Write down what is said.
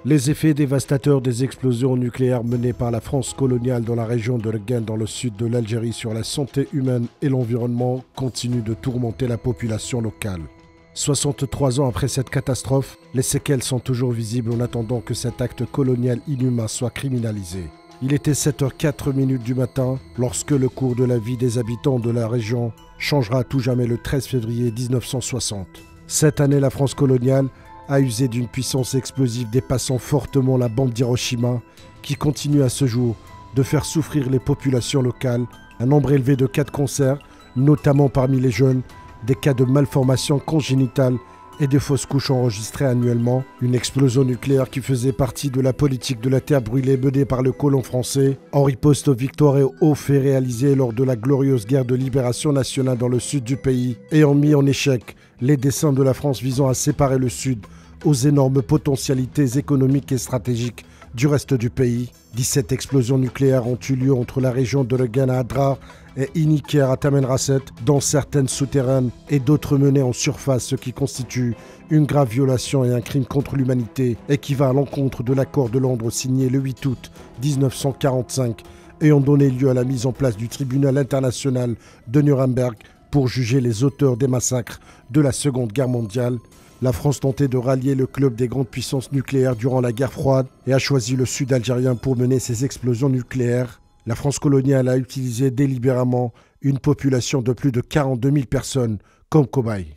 Les effets dévastateurs des explosions nucléaires menées par la France coloniale dans la région de l'Ain dans le sud de l'Algérie sur la santé humaine et l'environnement continuent de tourmenter la population locale. 63 ans après cette catastrophe, les séquelles sont toujours visibles en attendant que cet acte colonial inhumain soit criminalisé. Il était 7h04 du matin lorsque le cours de la vie des habitants de la région changera à tout jamais le 13 février 1960. Cette année, la France coloniale a usé d'une puissance explosive dépassant fortement la bombe d'Hiroshima qui continue à ce jour de faire souffrir les populations locales, un nombre élevé de cas de cancer, notamment parmi les jeunes, des cas de malformations congénitales et de fausses couches enregistrées annuellement, une explosion nucléaire qui faisait partie de la politique de la terre brûlée menée par le colon français en riposte aux victoires et aux faits réalisés lors de la glorieuse guerre de libération nationale dans le sud du pays, ayant mis en échec les desseins de la France visant à séparer le sud aux énormes potentialités économiques et stratégiques du reste du pays. 17 explosions nucléaires ont eu lieu entre la région de l'Ain à Adrar et Iniker à Tamanrasset, dont certaines souterraines et d'autres menées en surface, ce qui constitue une grave violation et un crime contre l'humanité et qui va à l'encontre de l'accord de Londres signé le 8 août 1945 et ont donné lieu à la mise en place du tribunal international de Nuremberg pour juger les auteurs des massacres de la Seconde Guerre mondiale. La France tentait de rallier le club des grandes puissances nucléaires durant la guerre froide et a choisi le sud algérien pour mener ses explosions nucléaires. La France coloniale a utilisé délibérément une population de plus de 42 000 personnes comme cobayes.